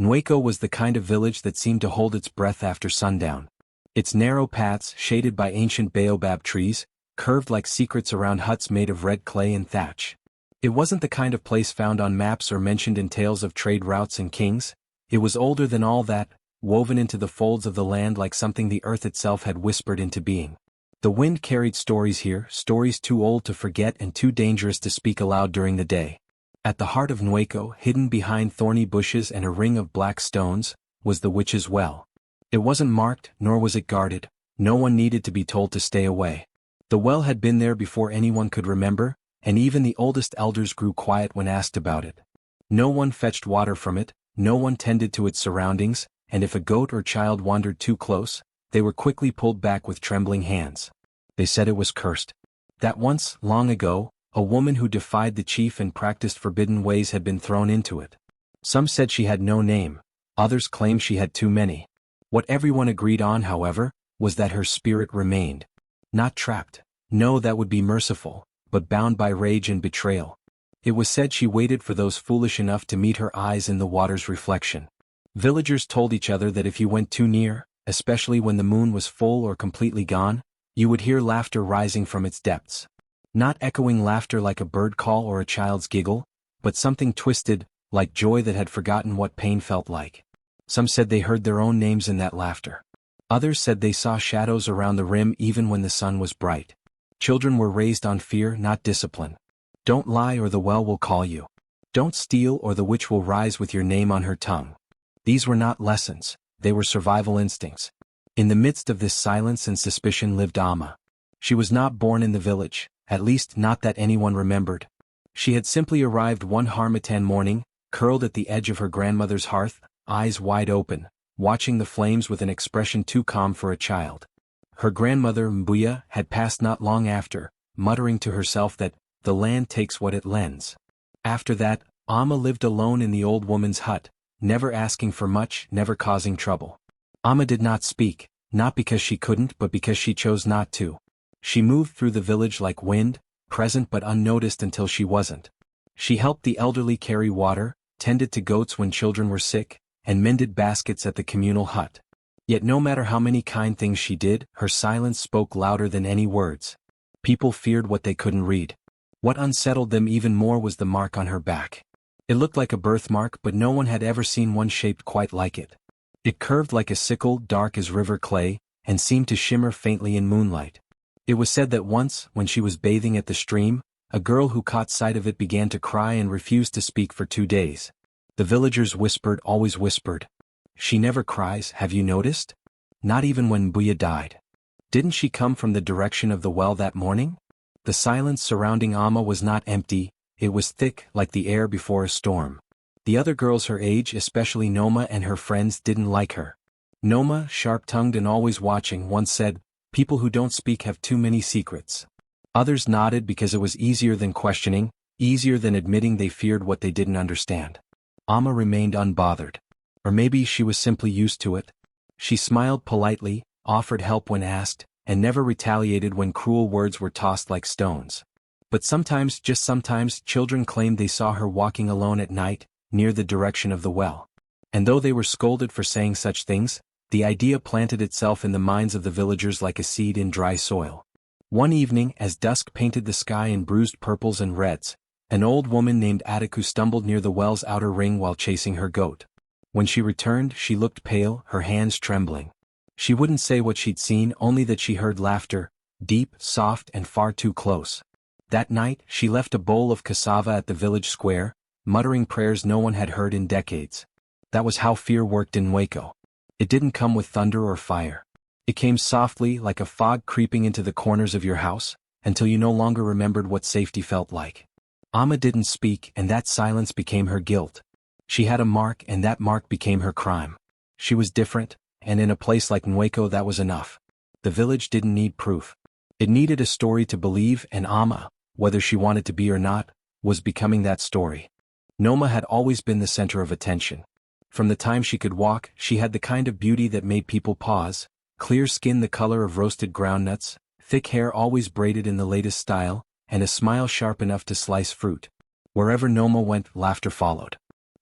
Nueco was the kind of village that seemed to hold its breath after sundown. Its narrow paths, shaded by ancient baobab trees, curved like secrets around huts made of red clay and thatch. It wasn't the kind of place found on maps or mentioned in tales of trade routes and kings. It was older than all that, woven into the folds of the land like something the earth itself had whispered into being. The wind carried stories here, stories too old to forget and too dangerous to speak aloud during the day. At the heart of Nueco, hidden behind thorny bushes and a ring of black stones, was the witch's well. It wasn't marked, nor was it guarded. No one needed to be told to stay away. The well had been there before anyone could remember, and even the oldest elders grew quiet when asked about it. No one fetched water from it, no one tended to its surroundings, and if a goat or child wandered too close, they were quickly pulled back with trembling hands. They said it was cursed. That once, long ago, a woman who defied the chief and practiced forbidden ways had been thrown into it. Some said she had no name, others claimed she had too many. What everyone agreed on, however, was that her spirit remained. Not trapped, no, that would be merciful, but bound by rage and betrayal. It was said she waited for those foolish enough to meet her eyes in the water's reflection. Villagers told each other that if you went too near, especially when the moon was full or completely gone, you would hear laughter rising from its depths. Not echoing laughter like a bird call or a child's giggle, but something twisted, like joy that had forgotten what pain felt like. Some said they heard their own names in that laughter. Others said they saw shadows around the rim even when the sun was bright. Children were raised on fear, not discipline. Don't lie or the well will call you. Don't steal or the witch will rise with your name on her tongue. These were not lessons, they were survival instincts. In the midst of this silence and suspicion lived Amma. She was not born in the village, at least not that anyone remembered. She had simply arrived one harmattan morning, curled at the edge of her grandmother's hearth, eyes wide open, watching the flames with an expression too calm for a child. Her grandmother, Mbuya, had passed not long after, muttering to herself that, "The land takes what it lends." After that, Amma lived alone in the old woman's hut, never asking for much, never causing trouble. Amma did not speak, not because she couldn't but because she chose not to. She moved through the village like wind, present but unnoticed until she wasn't. She helped the elderly carry water, tended to goats when children were sick, and mended baskets at the communal hut. Yet no matter how many kind things she did, her silence spoke louder than any words. People feared what they couldn't read. What unsettled them even more was the mark on her back. It looked like a birthmark, but no one had ever seen one shaped quite like it. It curved like a sickle, dark as river clay, and seemed to shimmer faintly in moonlight. It was said that once, when she was bathing at the stream, a girl who caught sight of it began to cry and refused to speak for 2 days. The villagers whispered, always whispered, "She never cries, have you noticed? Not even when Mbuya died. Didn't she come from the direction of the well that morning?" The silence surrounding Amma was not empty, it was thick like the air before a storm. The other girls her age, especially Noma and her friends, didn't like her. Noma, sharp-tongued and always watching, once said, "People who don't speak have too many secrets." Others nodded because it was easier than questioning, easier than admitting they feared what they didn't understand. Amma remained unbothered. Or maybe she was simply used to it. She smiled politely, offered help when asked, and never retaliated when cruel words were tossed like stones. But sometimes, just sometimes, children claimed they saw her walking alone at night, near the direction of the well. And though they were scolded for saying such things, the idea planted itself in the minds of the villagers like a seed in dry soil. One evening, as dusk painted the sky in bruised purples and reds, an old woman named Ataku stumbled near the well's outer ring while chasing her goat. When she returned, she looked pale, her hands trembling. She wouldn't say what she'd seen, only that she heard laughter, deep, soft, and far too close. That night, she left a bowl of cassava at the village square, muttering prayers no one had heard in decades. That was how fear worked in Waco. It didn't come with thunder or fire. It came softly, like a fog creeping into the corners of your house, until you no longer remembered what safety felt like. Amma didn't speak, and that silence became her guilt. She had a mark, and that mark became her crime. She was different, and in a place like Waco that was enough. The village didn't need proof. It needed a story to believe, and Amma, whether she wanted to be or not, was becoming that story. Noma had always been the center of attention. From the time she could walk, she had the kind of beauty that made people pause, clear skin the color of roasted groundnuts, thick hair always braided in the latest style, and a smile sharp enough to slice fruit. Wherever Noma went, laughter followed.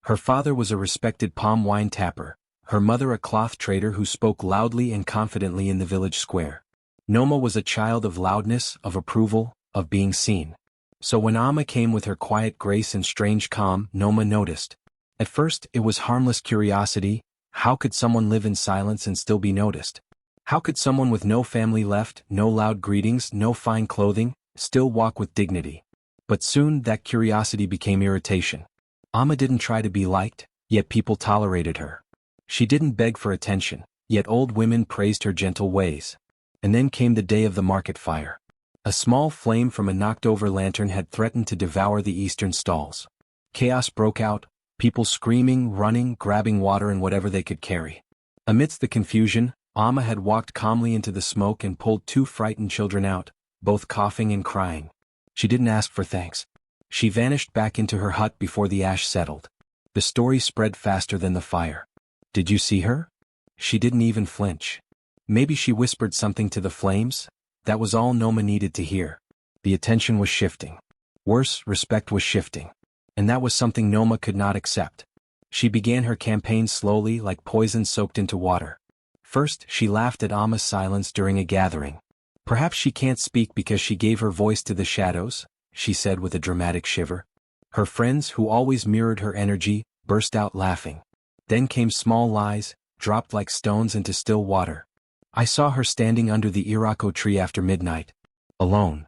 Her father was a respected palm wine tapper, her mother a cloth trader who spoke loudly and confidently in the village square. Noma was a child of loudness, of approval, of being seen. So when Amma came with her quiet grace and strange calm, Noma noticed. At first, it was harmless curiosity. How could someone live in silence and still be noticed? How could someone with no family left, no loud greetings, no fine clothing, still walk with dignity? But soon that curiosity became irritation. Amma didn't try to be liked, yet people tolerated her. She didn't beg for attention, yet old women praised her gentle ways. And then came the day of the market fire. A small flame from a knocked-over lantern had threatened to devour the eastern stalls. Chaos broke out, people screaming, running, grabbing water and whatever they could carry. Amidst the confusion, Amma had walked calmly into the smoke and pulled two frightened children out, both coughing and crying. She didn't ask for thanks. She vanished back into her hut before the ash settled. The story spread faster than the fire. Did you see her? She didn't even flinch. Maybe she whispered something to the flames? That was all Noma needed to hear. The attention was shifting. Worse, respect was shifting. And that was something Noma could not accept. She began her campaign slowly, like poison soaked into water. First, she laughed at Amma's silence during a gathering. Perhaps she can't speak because she gave her voice to the shadows, she said with a dramatic shiver. Her friends, who always mirrored her energy, burst out laughing. Then came small lies, dropped like stones into still water. I saw her standing under the Irako tree after midnight. Alone.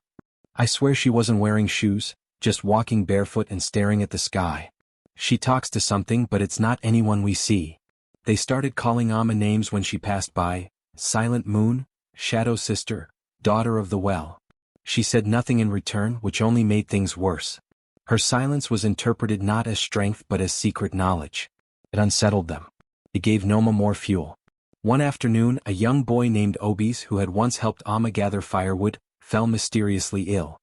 I swear she wasn't wearing shoes, just walking barefoot and staring at the sky. She talks to something, but it's not anyone we see. They started calling Amma names when she passed by: Silent Moon, Shadow Sister, Daughter of the Well. She said nothing in return, which only made things worse. Her silence was interpreted not as strength but as secret knowledge. It unsettled them. It gave Noma more fuel. One afternoon, a young boy named Obis, who had once helped Amma gather firewood, fell mysteriously ill.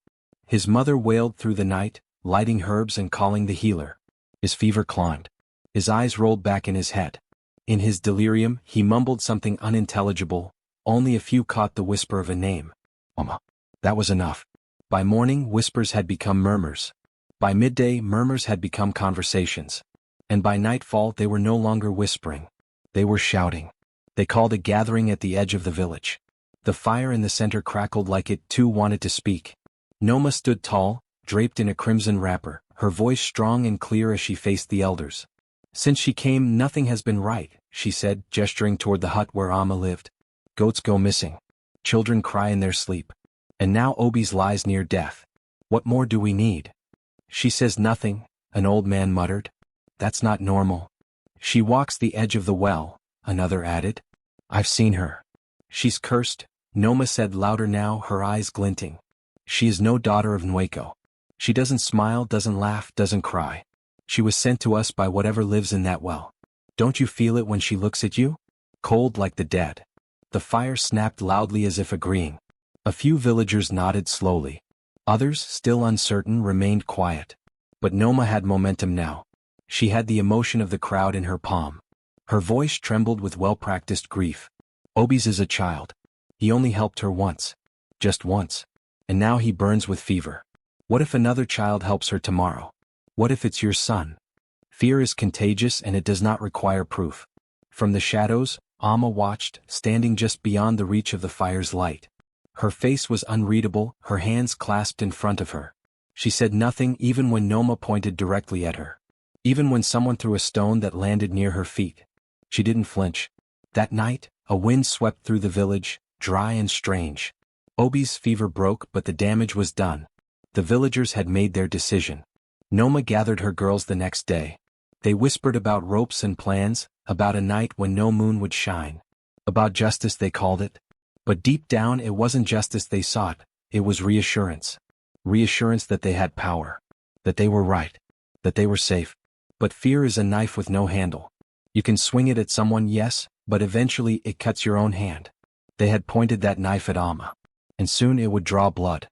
His mother wailed through the night, lighting herbs and calling the healer. His fever climbed. His eyes rolled back in his head. In his delirium, he mumbled something unintelligible. Only a few caught the whisper of a name. Amma. That was enough. By morning, whispers had become murmurs. By midday, murmurs had become conversations. And by nightfall, they were no longer whispering. They were shouting. They called a gathering at the edge of the village. The fire in the center crackled like it too wanted to speak. Noma stood tall, draped in a crimson wrapper, her voice strong and clear as she faced the elders. Since she came, nothing has been right, she said, gesturing toward the hut where Amma lived. Goats go missing. Children cry in their sleep. And now Obis lies near death. What more do we need? She says nothing, an old man muttered. That's not normal. She walks the edge of the well, another added. I've seen her. She's cursed, Noma said louder now, her eyes glinting. She is no daughter of Nweko. She doesn't smile, doesn't laugh, doesn't cry. She was sent to us by whatever lives in that well. Don't you feel it when she looks at you? Cold like the dead. The fire snapped loudly as if agreeing. A few villagers nodded slowly. Others, still uncertain, remained quiet. But Noma had momentum now. She had the emotion of the crowd in her palm. Her voice trembled with well-practiced grief. Obis is a child. He only helped her once. Just once. And now he burns with fever. What if another child helps her tomorrow? What if it's your son? Fear is contagious and it does not require proof. From the shadows, Amma watched, standing just beyond the reach of the fire's light. Her face was unreadable, her hands clasped in front of her. She said nothing even when Noma pointed directly at her. Even when someone threw a stone that landed near her feet. She didn't flinch. That night, a wind swept through the village, dry and strange. Obi's fever broke, but the damage was done. The villagers had made their decision. Noma gathered her girls the next day. They whispered about ropes and plans, about a night when no moon would shine. About justice they called it. But deep down it wasn't justice they sought, it was reassurance. Reassurance that they had power. That they were right. That they were safe. But fear is a knife with no handle. You can swing it at someone, yes, but eventually it cuts your own hand. They had pointed that knife at Amma. And soon it would draw blood.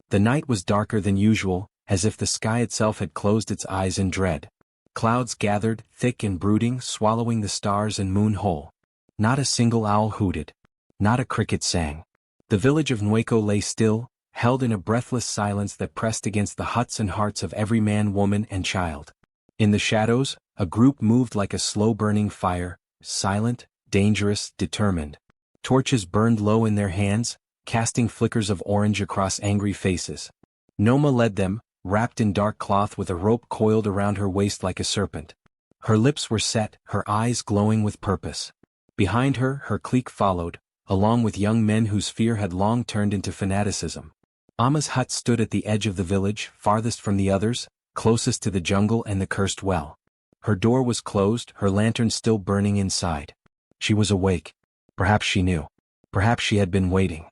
The night was darker than usual, as if the sky itself had closed its eyes in dread. Clouds gathered, thick and brooding, swallowing the stars and moon whole. Not a single owl hooted. Not a cricket sang. The village of Nweko lay still, held in a breathless silence that pressed against the huts and hearts of every man, woman, and child. In the shadows, A group moved like a slow-burning fire, silent, dangerous, determined. Torches burned low in their hands, casting flickers of orange across angry faces. Noma led them, wrapped in dark cloth with a rope coiled around her waist like a serpent. Her lips were set, her eyes glowing with purpose. Behind her, her clique followed, along with young men whose fear had long turned into fanaticism. Amma's hut stood at the edge of the village, farthest from the others, closest to the jungle and the cursed well. Her door was closed, her lantern still burning inside. She was awake. Perhaps she knew. Perhaps she had been waiting.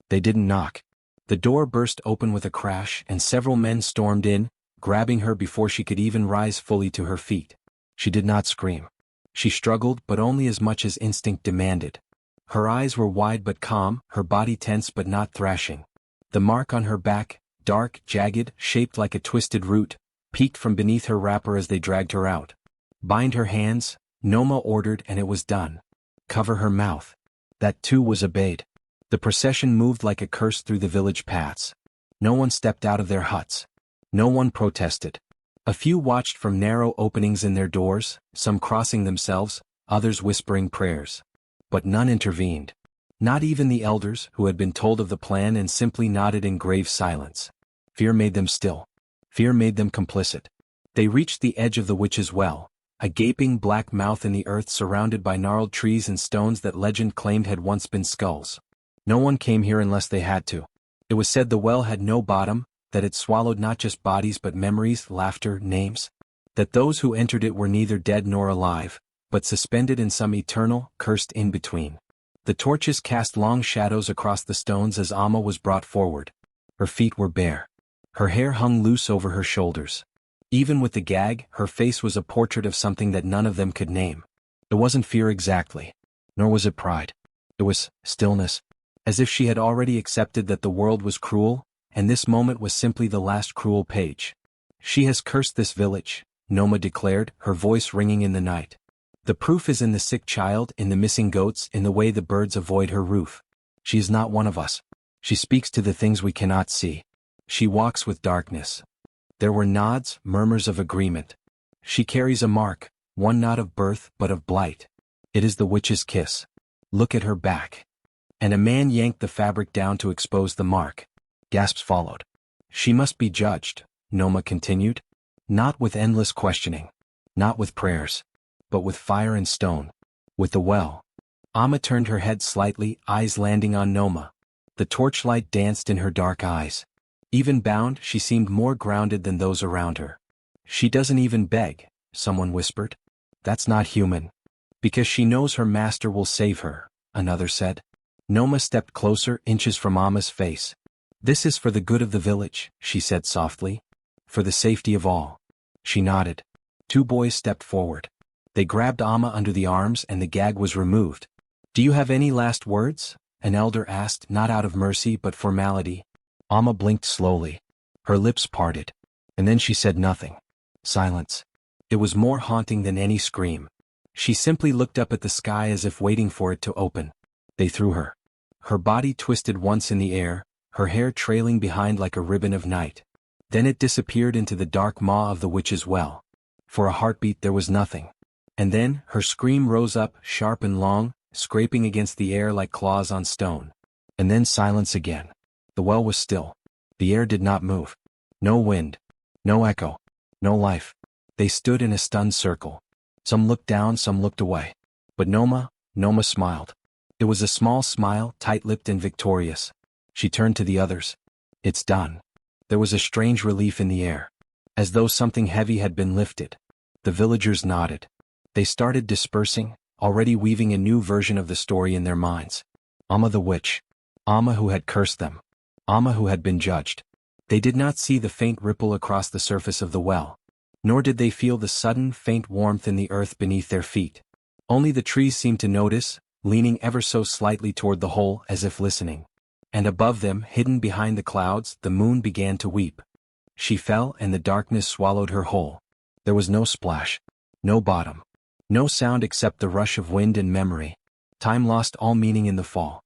They didn't knock. The door burst open with a crash and several men stormed in, grabbing her before she could even rise fully to her feet. She did not scream. She struggled, but only as much as instinct demanded. Her eyes were wide but calm, her body tense but not thrashing. The mark on her back, dark, jagged, shaped like a twisted root, peeked from beneath her wrapper as they dragged her out. Bind her hands, Noma ordered, and it was done. Cover her mouth. That too was obeyed. The procession moved like a curse through the village paths. No one stepped out of their huts. No one protested. A few watched from narrow openings in their doors, some crossing themselves, others whispering prayers. But none intervened. Not even the elders, who had been told of the plan and simply nodded in grave silence. Fear made them still. Fear made them complicit. They reached the edge of the witch's well, a gaping black mouth in the earth surrounded by gnarled trees and stones that legend claimed had once been skulls. No one came here unless they had to. It was said the well had no bottom, that it swallowed not just bodies but memories, laughter, names. That those who entered it were neither dead nor alive, but suspended in some eternal, cursed in-between. The torches cast long shadows across the stones as Amma was brought forward. Her feet were bare. Her hair hung loose over her shoulders. Even with the gag, her face was a portrait of something that none of them could name. It wasn't fear exactly. Nor was it pride. It was stillness. As if she had already accepted that the world was cruel, and this moment was simply the last cruel page. She has cursed this village, Noma declared, her voice ringing in the night. The proof is in the sick child, in the missing goats, in the way the birds avoid her roof. She is not one of us. She speaks to the things we cannot see. She walks with darkness. There were nods, murmurs of agreement. She carries a mark, one not of birth but of blight. It is the witch's kiss. Look at her back. And a man yanked the fabric down to expose the mark. Gasps followed. She must be judged, Noma continued. Not with endless questioning. Not with prayers. But with fire and stone. With the well. Amma turned her head slightly, eyes landing on Noma. The torchlight danced in her dark eyes. Even bound, she seemed more grounded than those around her. She doesn't even beg, someone whispered. That's not human. Because she knows her master will save her, another said. Noma stepped closer, inches from Amma's face. This is for the good of the village, she said softly. For the safety of all. She nodded. Two boys stepped forward. They grabbed Amma under the arms and the gag was removed. Do you have any last words? An elder asked, not out of mercy but formality. Amma blinked slowly. Her lips parted. And then she said nothing. Silence. It was more haunting than any scream. She simply looked up at the sky as if waiting for it to open. They threw her. Her body twisted once in the air, her hair trailing behind like a ribbon of night. Then it disappeared into the dark maw of the witch's well. For a heartbeat there was nothing. And then, her scream rose up, sharp and long, scraping against the air like claws on stone. And then silence again. The well was still. The air did not move. No wind. No echo. No life. They stood in a stunned circle. Some looked down, some looked away. But Noma smiled. It was a small smile, tight-lipped and victorious. She turned to the others. It's done. There was a strange relief in the air. As though something heavy had been lifted. The villagers nodded. They started dispersing, already weaving a new version of the story in their minds. Amma the witch. Amma who had cursed them. Amma who had been judged. They did not see the faint ripple across the surface of the well. Nor did they feel the sudden, faint warmth in the earth beneath their feet. Only the trees seemed to notice, leaning ever so slightly toward the hole as if listening. And above them, hidden behind the clouds, the moon began to weep. She fell and the darkness swallowed her whole. There was no splash. No bottom. No sound except the rush of wind and memory. Time lost all meaning in the fall.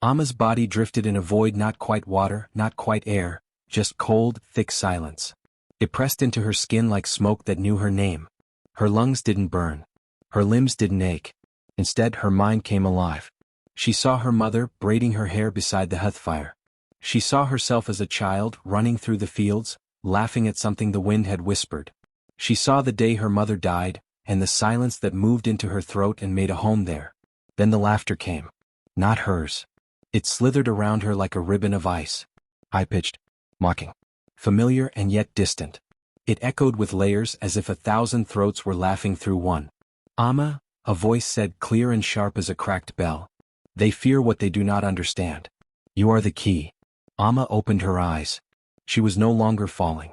Amma's body drifted in a void, not quite water, not quite air, just cold, thick silence. It pressed into her skin like smoke that knew her name. Her lungs didn't burn. Her limbs didn't ache. Instead, her mind came alive. She saw her mother braiding her hair beside the hearthfire. She saw herself as a child running through the fields, laughing at something the wind had whispered. She saw the day her mother died, and the silence that moved into her throat and made a home there. Then the laughter came. Not hers. It slithered around her like a ribbon of ice. High-pitched, mocking. Familiar and yet distant. It echoed with layers as if 1,000 throats were laughing through one. Amma, a voice said clear and sharp as a cracked bell. They fear what they do not understand. You are the key. Amma opened her eyes. She was no longer falling.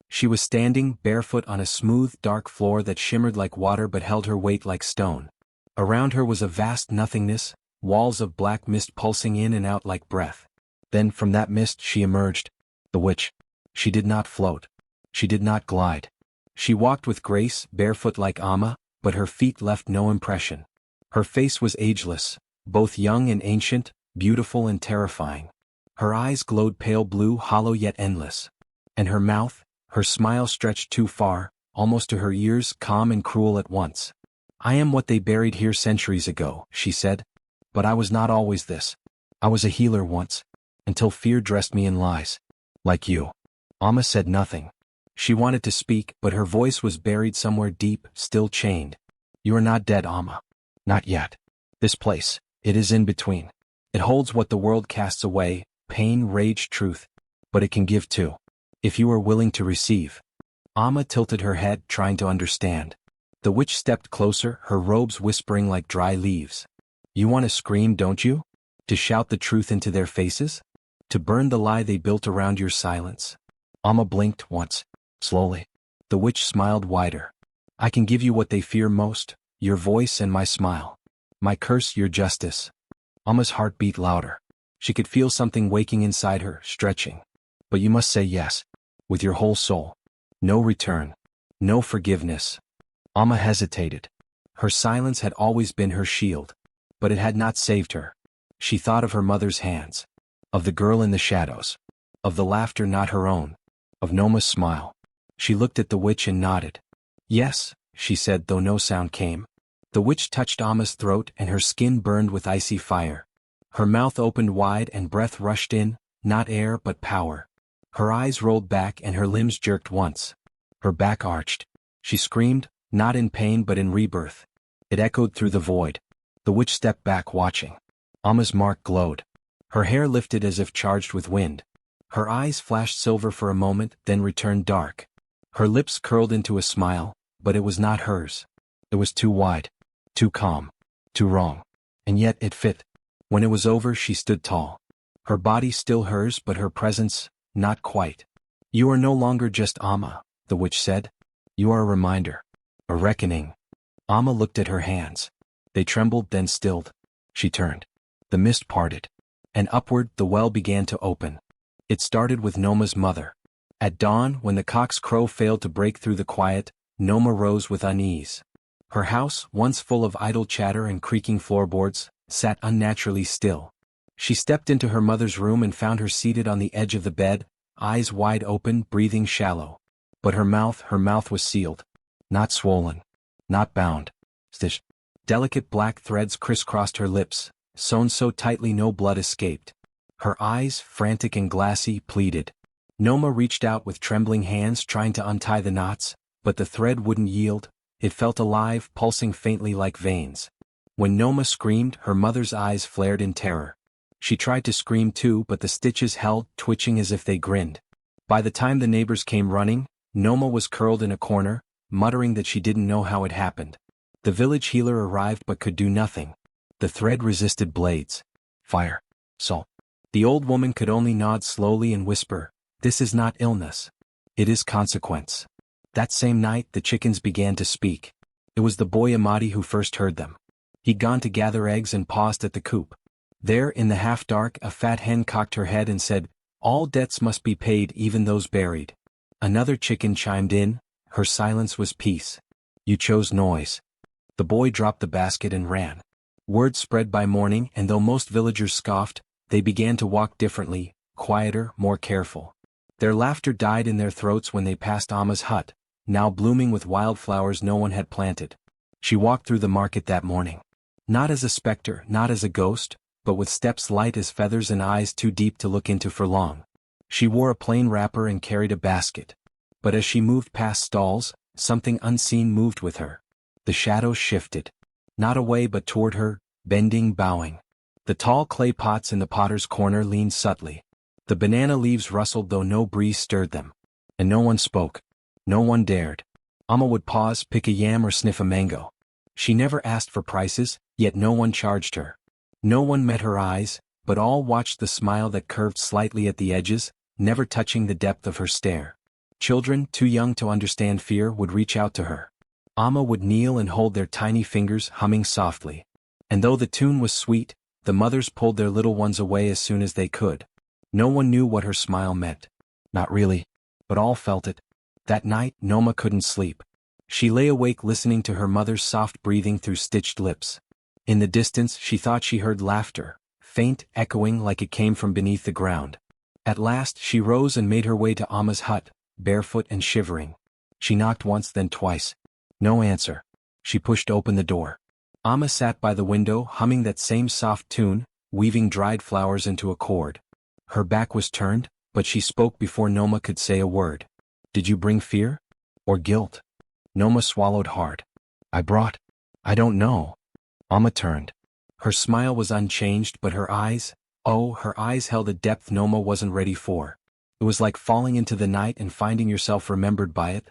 She was standing barefoot on a smooth, dark floor that shimmered like water but held her weight like stone. Around her was a vast nothingness, walls of black mist pulsing in and out like breath. Then from that mist she emerged, the witch. She did not float. She did not glide. She walked with grace, barefoot like Amma, but her feet left no impression. Her face was ageless, both young and ancient, beautiful and terrifying. Her eyes glowed pale blue, hollow yet endless. And her mouth, her smile stretched too far, almost to her ears, calm and cruel at once. I am what they buried here centuries ago, she said. But I was not always this. I was a healer once, until fear dressed me in lies. Like you. Amma said nothing. She wanted to speak, but her voice was buried somewhere deep, still chained. You are not dead, Amma. Not yet. This place, it is in between. It holds what the world casts away, pain, rage, truth. But it can give too. If you are willing to receive. Amma tilted her head, trying to understand. The witch stepped closer, her robes whispering like dry leaves. You want to scream, don't you? To shout the truth into their faces? To burn the lie they built around your silence? Amma blinked once. Slowly. The witch smiled wider. I can give you what they fear most, your voice and my smile. My curse, your justice. Amma's heart beat louder. She could feel something waking inside her, stretching. But you must say yes. With your whole soul. No return. No forgiveness. Amma hesitated. Her silence had always been her shield. But it had not saved her. She thought of her mother's hands. Of the girl in the shadows. Of the laughter not her own. Of Noma's smile. She looked at the witch and nodded. Yes, she said, though no sound came. The witch touched Amma's throat and her skin burned with icy fire. Her mouth opened wide and breath rushed in, not air but power. Her eyes rolled back and her limbs jerked once. Her back arched. She screamed, not in pain but in rebirth. It echoed through the void. The witch stepped back, watching. Amma's mark glowed. Her hair lifted as if charged with wind. Her eyes flashed silver for a moment, then returned dark. Her lips curled into a smile, but it was not hers. It was too wide, too calm, too wrong. And yet it fit. When it was over, she stood tall. Her body still hers, but her presence, not quite. You are no longer just Amma, the witch said. You are a reminder. A reckoning. Amma looked at her hands. They trembled, then stilled. She turned. The mist parted. And upward, the well began to open. It started with Noma's mother. At dawn, when the cock's crow failed to break through the quiet, Noma rose with unease. Her house, once full of idle chatter and creaking floorboards, sat unnaturally still. She stepped into her mother's room and found her seated on the edge of the bed, eyes wide open, breathing shallow. But her mouth was sealed. Not swollen. Not bound. Stitched. Delicate black threads crisscrossed her lips, sewn so tightly no blood escaped. Her eyes, frantic and glassy, pleaded. Noma reached out with trembling hands trying to untie the knots, but the thread wouldn't yield. It felt alive, pulsing faintly like veins. When Noma screamed, her mother's eyes flared in terror. She tried to scream too, but the stitches held, twitching as if they grinned. By the time the neighbors came running, Noma was curled in a corner, muttering that she didn't know how it happened. The village healer arrived but could do nothing. The thread resisted blades. Fire. Salt. The old woman could only nod slowly and whisper, "This is not illness. It is consequence." That same night the chickens began to speak. It was the boy Amadi who first heard them. He'd gone to gather eggs and paused at the coop. There, in the half-dark, a fat hen cocked her head and said, "All debts must be paid, even those buried." Another chicken chimed in. Her silence was peace. You chose noise. The boy dropped the basket and ran. Word spread by morning, and though most villagers scoffed, they began to walk differently, quieter, more careful. Their laughter died in their throats when they passed Amma's hut, now blooming with wildflowers no one had planted. She walked through the market that morning. Not as a specter, not as a ghost, but with steps light as feathers and eyes too deep to look into for long. She wore a plain wrapper and carried a basket. But as she moved past stalls, something unseen moved with her. The shadows shifted. Not away but toward her, bending, bowing. The tall clay pots in the potter's corner leaned subtly. The banana leaves rustled though no breeze stirred them. And no one spoke. No one dared. Amma would pause, pick a yam or sniff a mango. She never asked for prices, yet no one charged her. No one met her eyes, but all watched the smile that curved slightly at the edges, never touching the depth of her stare. Children, too young to understand fear, would reach out to her. Amma would kneel and hold their tiny fingers, humming softly. And though the tune was sweet, the mothers pulled their little ones away as soon as they could. No one knew what her smile meant. Not really, but all felt it. That night, Noma couldn't sleep. She lay awake listening to her mother's soft breathing through stitched lips. In the distance, she thought she heard laughter, faint, echoing like it came from beneath the ground. At last, she rose and made her way to Amma's hut, barefoot and shivering. She knocked once, then twice. No answer. She pushed open the door. Amma sat by the window, humming that same soft tune, weaving dried flowers into a cord. Her back was turned, but she spoke before Noma could say a word. Did you bring fear? Or guilt? Noma swallowed hard. I don't know. Amma turned. Her smile was unchanged, but her eyes, her eyes held a depth Noma wasn't ready for. It was like falling into the night and finding yourself remembered by it.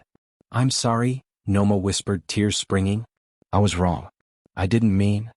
I'm sorry, Noma whispered, tears springing. I was wrong. I didn't mean.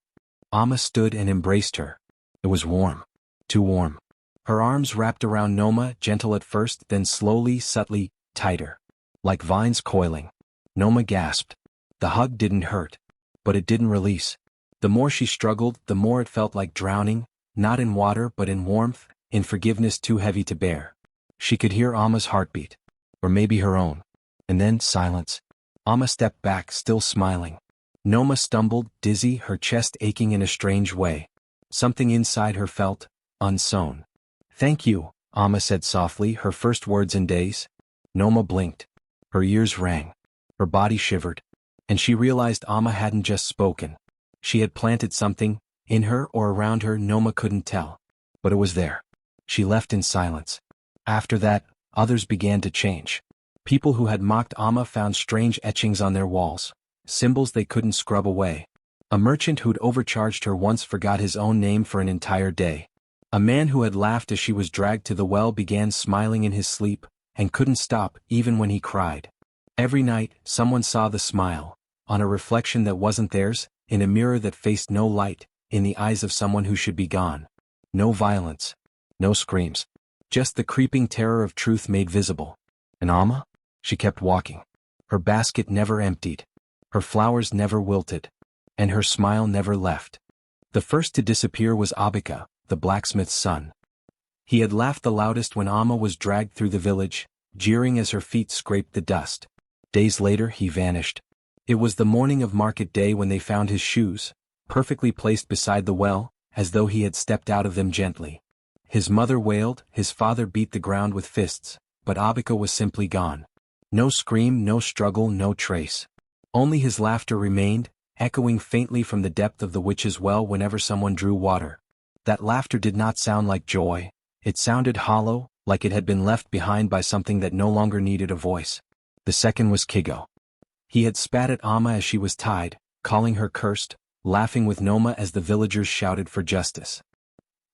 Amma stood and embraced her. It was warm. Too warm. Her arms wrapped around Noma, gentle at first, then slowly, subtly, tighter. Like vines coiling. Noma gasped. The hug didn't hurt. But it didn't release. The more she struggled, the more it felt like drowning, not in water but in warmth, in forgiveness too heavy to bear. She could hear Amma's heartbeat. Or maybe her own. And then silence. Amma stepped back, still smiling. Noma stumbled, dizzy, her chest aching in a strange way. Something inside her felt unsewn. Thank you, Amma said softly, her first words in days. Noma blinked. Her ears rang. Her body shivered. And she realized Amma hadn't just spoken. She had planted something, in her or around her. Noma couldn't tell. But it was there. She left in silence. After that, others began to change. People who had mocked Amma found strange etchings on their walls. Symbols they couldn't scrub away. A merchant who'd overcharged her once forgot his own name for an entire day. A man who had laughed as she was dragged to the well began smiling in his sleep, and couldn't stop, even when he cried. Every night, someone saw the smile, on a reflection that wasn't theirs, in a mirror that faced no light, in the eyes of someone who should be gone. No violence. No screams. Just the creeping terror of truth made visible. And Amma? She kept walking. Her basket never emptied. Her flowers never wilted. And her smile never left. The first to disappear was Abika, the blacksmith's son. He had laughed the loudest when Amma was dragged through the village, jeering as her feet scraped the dust. Days later he vanished. It was the morning of market day when they found his shoes, perfectly placed beside the well, as though he had stepped out of them gently. His mother wailed, his father beat the ground with fists, but Abika was simply gone. No scream, no struggle, no trace. Only his laughter remained, echoing faintly from the depth of the witch's well whenever someone drew water. That laughter did not sound like joy. It sounded hollow, like it had been left behind by something that no longer needed a voice. The second was Kigo. He had spat at Amma as she was tied, calling her cursed, laughing with Noma as the villagers shouted for justice.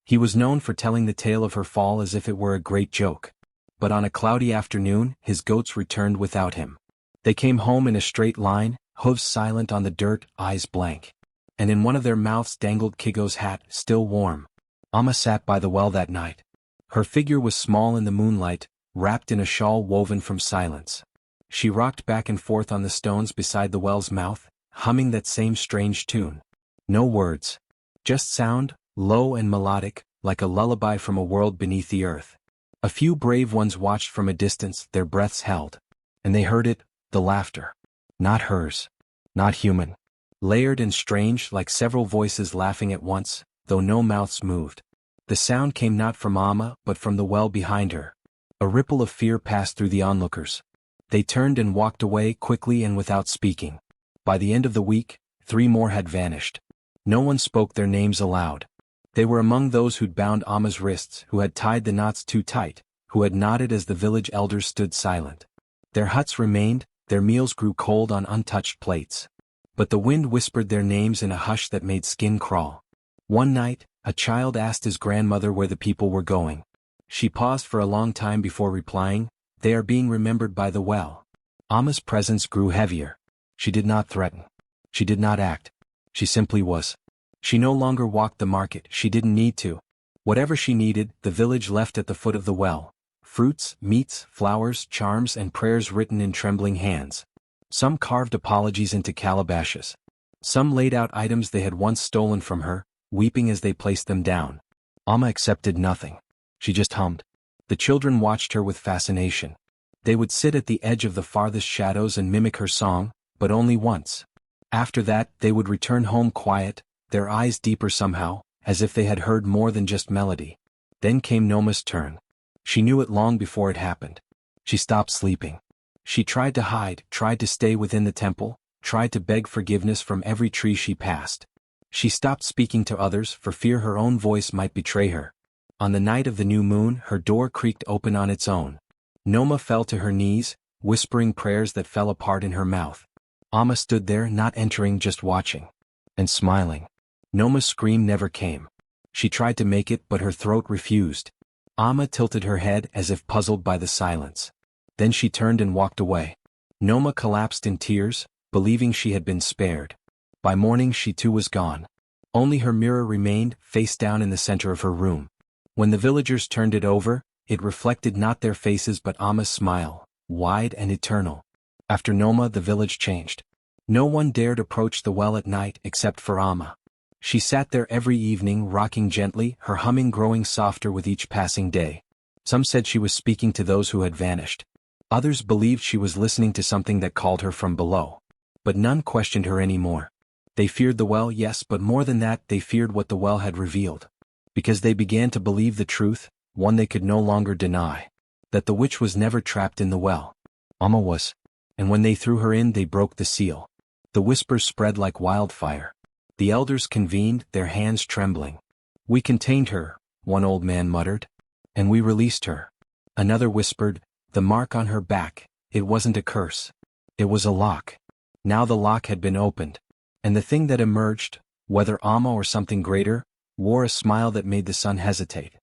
He was known for telling the tale of her fall as if it were a great joke. But on a cloudy afternoon, his goats returned without him. They came home in a straight line, hooves silent on the dirt, eyes blank. And in one of their mouths dangled Kigo's hat, still warm. Amma sat by the well that night. Her figure was small in the moonlight, wrapped in a shawl woven from silence. She rocked back and forth on the stones beside the well's mouth, humming that same strange tune. No words. Just sound, low and melodic, like a lullaby from a world beneath the earth. A few brave ones watched from a distance, their breaths held. And they heard it, the laughter. Not hers. Not human. Layered and strange, like several voices laughing at once, though no mouths moved. The sound came not from Amma, but from the well behind her. A ripple of fear passed through the onlookers. They turned and walked away quickly and without speaking. By the end of the week, 3 more had vanished. No one spoke their names aloud. They were among those who'd bound Amma's wrists, who had tied the knots too tight, who had nodded as the village elders stood silent. Their huts remained, their meals grew cold on untouched plates. But the wind whispered their names in a hush that made skin crawl. One night, a child asked his grandmother where the people were going. She paused for a long time before replying, "They are being remembered by the well." Amma's presence grew heavier. She did not threaten. She did not act. She simply was. She no longer walked the market, she didn't need to. Whatever she needed, the village left at the foot of the well. Fruits, meats, flowers, charms and prayers written in trembling hands. Some carved apologies into calabashes. Some laid out items they had once stolen from her, weeping as they placed them down. Amma accepted nothing. She just hummed. The children watched her with fascination. They would sit at the edge of the farthest shadows and mimic her song, but only once. After that, they would return home quiet, their eyes deeper somehow, as if they had heard more than just melody. Then came Noma's turn. She knew it long before it happened. She stopped sleeping. She tried to hide, tried to stay within the temple, tried to beg forgiveness from every tree she passed. She stopped speaking to others for fear her own voice might betray her. On the night of the new moon, her door creaked open on its own. Noma fell to her knees, whispering prayers that fell apart in her mouth. Amma stood there, not entering, just watching. And smiling. Noma's scream never came. She tried to make it, but her throat refused. Amma tilted her head as if puzzled by the silence. Then she turned and walked away. Noma collapsed in tears, believing she had been spared. By morning she too was gone. Only her mirror remained, face down in the center of her room. When the villagers turned it over, it reflected not their faces but Amma's smile, wide and eternal. After Noma, the village changed. No one dared approach the well at night except for Amma. She sat there every evening, rocking gently, her humming growing softer with each passing day. Some said she was speaking to those who had vanished. Others believed she was listening to something that called her from below. But none questioned her anymore. They feared the well, yes, but more than that, they feared what the well had revealed. Because they began to believe the truth, one they could no longer deny. That the witch was never trapped in the well. Amma was. And when they threw her in, they broke the seal. The whispers spread like wildfire. The elders convened, their hands trembling. "We contained her," one old man muttered. "And we released her." Another whispered, "The mark on her back, it wasn't a curse. It was a lock." Now the lock had been opened. And the thing that emerged, whether Amma or something greater, wore a smile that made the sun hesitate.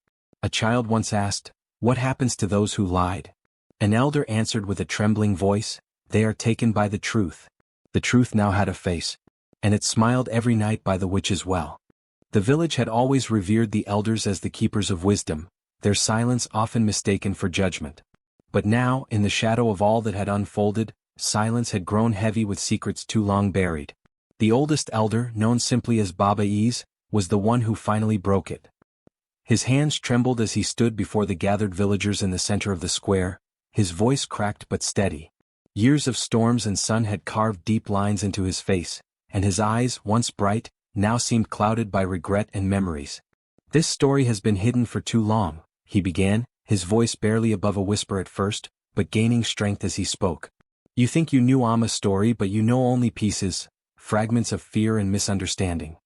A child once asked, "What happens to those who lied?" An elder answered with a trembling voice, "They are taken by the truth." The truth now had a face. And it smiled every night by the witch's well. The village had always revered the elders as the keepers of wisdom, their silence often mistaken for judgment. But now, in the shadow of all that had unfolded, silence had grown heavy with secrets too long buried. The oldest elder, known simply as Baba Ease, was the one who finally broke it. His hands trembled as he stood before the gathered villagers in the center of the square, his voice cracked but steady. Years of storms and sun had carved deep lines into his face, and his eyes, once bright, now seemed clouded by regret and memories. "This story has been hidden for too long," he began, his voice barely above a whisper at first, but gaining strength as he spoke. "You think you knew Amma's story, but you know only pieces, fragments of fear and misunderstanding."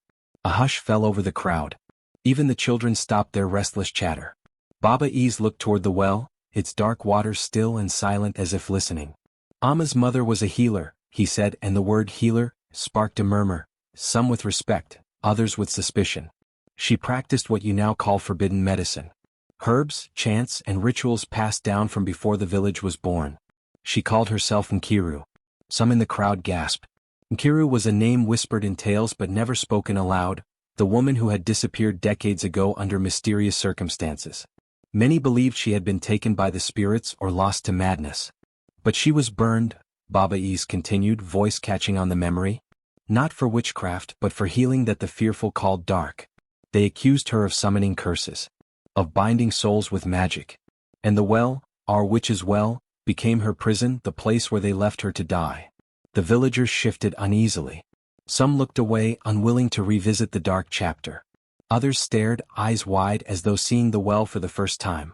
A hush fell over the crowd. Even the children stopped their restless chatter. Baba Ease looked toward the well, its dark waters still and silent as if listening. "Amma's mother was a healer," he said, and the word healer sparked a murmur, some with respect, others with suspicion. "She practiced what you now call forbidden medicine. Herbs, chants, and rituals passed down from before the village was born. She called herself Nkiru." Some in the crowd gasped. Nkiru was a name whispered in tales but never spoken aloud, the woman who had disappeared decades ago under mysterious circumstances. Many believed she had been taken by the spirits or lost to madness. "But she was burned," Baba Ease continued, voice catching on the memory. "Not for witchcraft but for healing that the fearful called dark. They accused her of summoning curses. Of binding souls with magic. And the well, our witch's well, became her prison, the place where they left her to die." The villagers shifted uneasily. Some looked away, unwilling to revisit the dark chapter. Others stared, eyes wide as though seeing the well for the first time.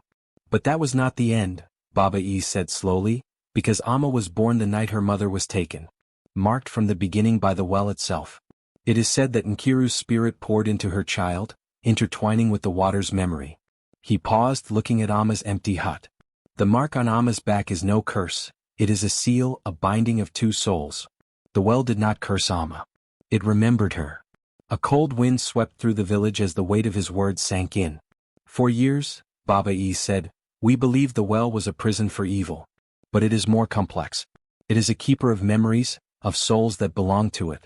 "But that was not the end," Baba Ease said slowly, Because Amma was born the night her mother was taken. Marked from the beginning by the well itself. It is said that Nkiru's spirit poured into her child, intertwining with the water's memory. He paused, looking at Amma's empty hut. The mark on Amma's back is no curse, it is a seal, a binding of two souls. The well did not curse Amma. It remembered her. A cold wind swept through the village as the weight of his words sank in. For years, Baba E said, we believed the well was a prison for evil. But it is more complex. It is a keeper of memories, of souls that belong to it.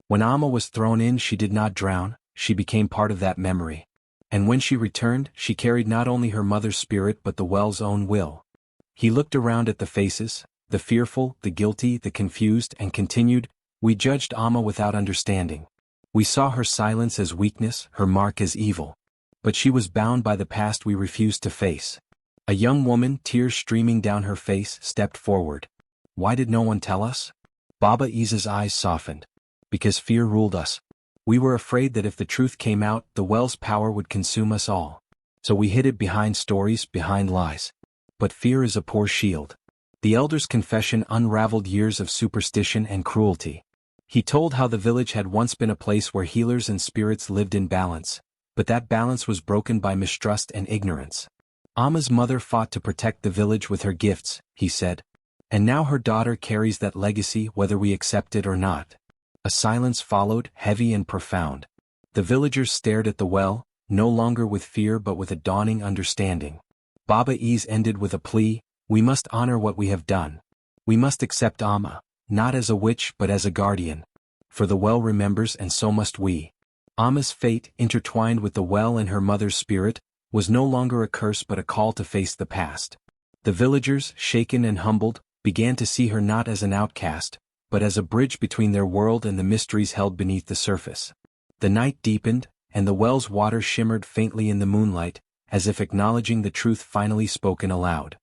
When Amma was thrown in, she did not drown, she became part of that memory. And when she returned, she carried not only her mother's spirit but the well's own will. He looked around at the faces, the fearful, the guilty, the confused, and continued, we judged Amma without understanding. We saw her silence as weakness, her mark as evil. But she was bound by the past we refused to face. A young woman, tears streaming down her face, stepped forward. Why did no one tell us? Baba Isa's eyes softened. Because fear ruled us. We were afraid that if the truth came out, the well's power would consume us all. So we hid it behind stories, behind lies. But fear is a poor shield. The elder's confession unraveled years of superstition and cruelty. He told how the village had once been a place where healers and spirits lived in balance, but that balance was broken by mistrust and ignorance. Amma's mother fought to protect the village with her gifts, he said. And now her daughter carries that legacy whether we accept it or not. A silence followed, heavy and profound. The villagers stared at the well, no longer with fear but with a dawning understanding. Baba Is ended with a plea, we must honor what we have done. We must accept Amma, not as a witch but as a guardian. For the well remembers and so must we. Amma's fate, intertwined with the well and her mother's spirit, was no longer a curse but a call to face the past. The villagers, shaken and humbled, began to see her not as an outcast, but as a bridge between their world and the mysteries held beneath the surface. The night deepened, and the well's water shimmered faintly in the moonlight, as if acknowledging the truth finally spoken aloud.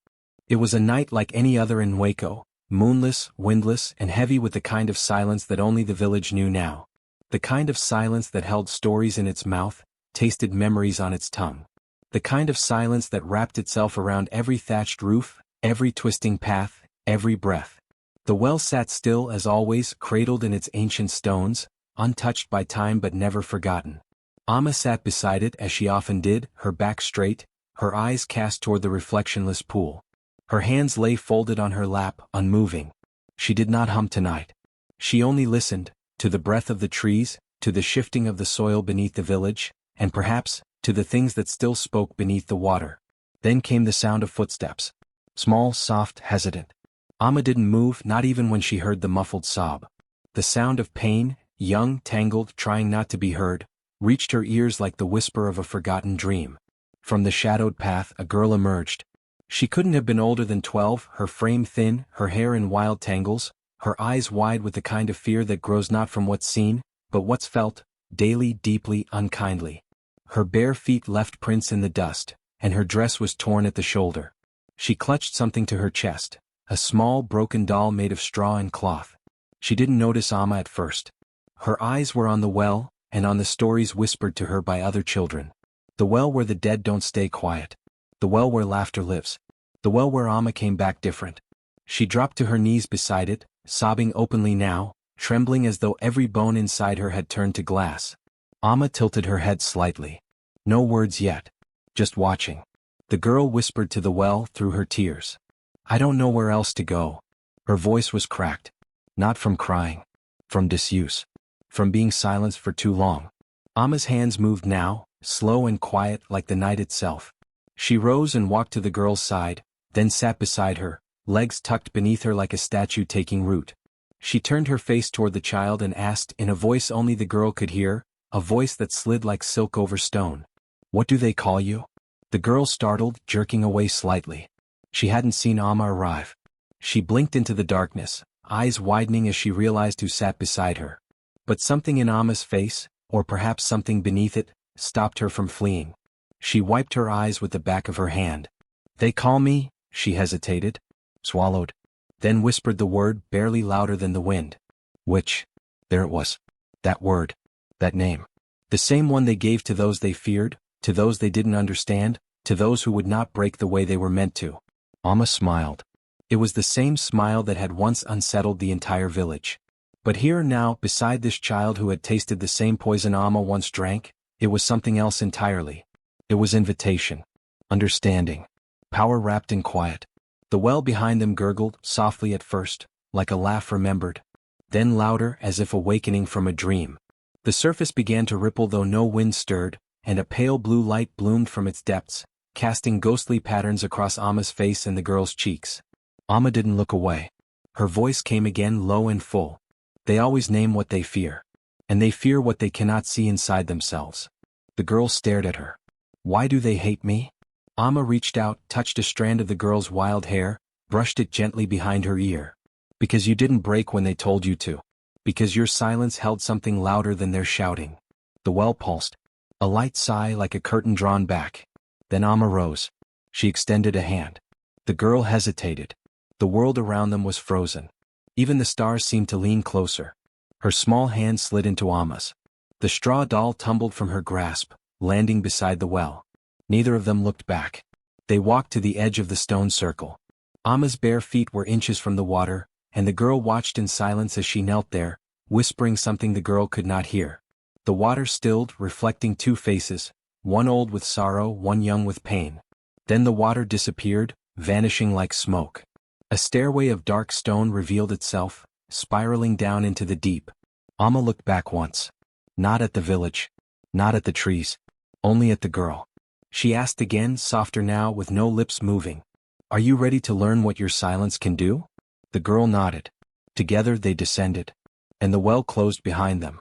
It was a night like any other in Waco, moonless, windless, and heavy with the kind of silence that only the village knew now. The kind of silence that held stories in its mouth, tasted memories on its tongue. The kind of silence that wrapped itself around every thatched roof, every twisting path, every breath. The well sat still as always, cradled in its ancient stones, untouched by time but never forgotten. Amma sat beside it as she often did, her back straight, her eyes cast toward the reflectionless pool. Her hands lay folded on her lap, unmoving. She did not hum tonight. She only listened, to the breath of the trees, to the shifting of the soil beneath the village, and perhaps, to the things that still spoke beneath the water. Then came the sound of footsteps. Small, soft, hesitant. Amma didn't move, not even when she heard the muffled sob. The sound of pain, young, tangled, trying not to be heard, reached her ears like the whisper of a forgotten dream. From the shadowed path a girl emerged. She couldn't have been older than 12, her frame thin, her hair in wild tangles, her eyes wide with the kind of fear that grows not from what's seen, but what's felt, daily, deeply, unkindly. Her bare feet left prints in the dust, and her dress was torn at the shoulder. She clutched something to her chest, a small broken doll made of straw and cloth. She didn't notice Amma at first. Her eyes were on the well, and on the stories whispered to her by other children. The well where the dead don't stay quiet. The well where laughter lives. The well where Amma came back different. She dropped to her knees beside it, sobbing openly now, trembling as though every bone inside her had turned to glass. Amma tilted her head slightly. No words yet. Just watching. The girl whispered to the well through her tears. I don't know where else to go. Her voice was cracked. Not from crying. From disuse. From being silenced for too long. Amma's hands moved now, slow and quiet like the night itself. She rose and walked to the girl's side, then sat beside her, legs tucked beneath her like a statue taking root. She turned her face toward the child and asked in a voice only the girl could hear, a voice that slid like silk over stone. What do they call you? The girl startled, jerking away slightly. She hadn't seen Amma arrive. She blinked into the darkness, eyes widening as she realized who sat beside her. But something in Amma's face, or perhaps something beneath it, stopped her from fleeing. She wiped her eyes with the back of her hand. They call me, she hesitated, swallowed, then whispered the word barely louder than the wind. Witch. There it was. That word. That name. The same one they gave to those they feared, to those they didn't understand, to those who would not break the way they were meant to. Amma smiled. It was the same smile that had once unsettled the entire village. But here now, beside this child who had tasted the same poison Amma once drank, it was something else entirely. It was invitation. Understanding. Power wrapped in quiet. The well behind them gurgled, softly at first, like a laugh remembered. Then louder, as if awakening from a dream. The surface began to ripple though no wind stirred, and a pale blue light bloomed from its depths, casting ghostly patterns across Amma's face and the girl's cheeks. Amma didn't look away. Her voice came again low and full. They always name what they fear. And they fear what they cannot see inside themselves. The girl stared at her. Why do they hate me? Amma reached out, touched a strand of the girl's wild hair, brushed it gently behind her ear. Because you didn't break when they told you to. Because your silence held something louder than their shouting. The well pulsed. A light sigh like a curtain drawn back. Then Amma rose. She extended a hand. The girl hesitated. The world around them was frozen. Even the stars seemed to lean closer. Her small hand slid into Amma's. The straw doll tumbled from her grasp, landing beside the well. Neither of them looked back. They walked to the edge of the stone circle. Amma's bare feet were inches from the water, and the girl watched in silence as she knelt there, whispering something the girl could not hear. The water stilled, reflecting two faces, one old with sorrow, one young with pain. Then the water disappeared, vanishing like smoke. A stairway of dark stone revealed itself, spiraling down into the deep. Amma looked back once. Not at the village. Not at the trees. Only at the girl. She asked again, softer now, with no lips moving. Are you ready to learn what your silence can do? The girl nodded. Together they descended. And the well closed behind them.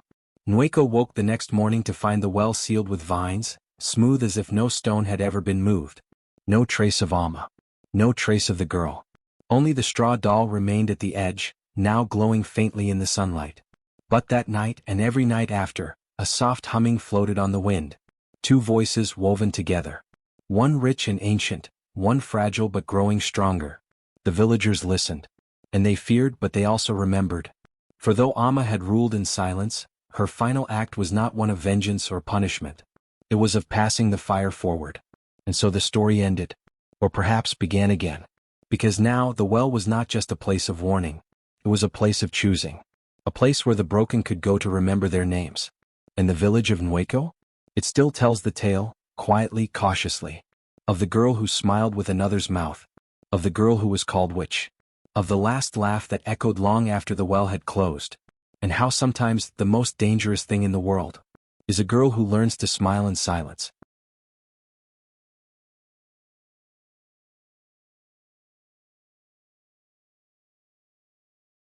Nweko woke the next morning to find the well sealed with vines, smooth as if no stone had ever been moved. No trace of Amma. No trace of the girl. Only the straw doll remained at the edge, now glowing faintly in the sunlight. But that night and every night after, a soft humming floated on the wind. Two voices woven together. One rich and ancient, one fragile but growing stronger. The villagers listened. And they feared, but they also remembered. For though Amma had ruled in silence, her final act was not one of vengeance or punishment. It was of passing the fire forward. And so the story ended. Or perhaps began again. Because now the well was not just a place of warning. It was a place of choosing. A place where the broken could go to remember their names. And the village of Nweko? It still tells the tale, quietly, cautiously. Of the girl who smiled with another's mouth. Of the girl who was called witch. Of the last laugh that echoed long after the well had closed. And how sometimes the most dangerous thing in the world is a girl who learns to smile in silence.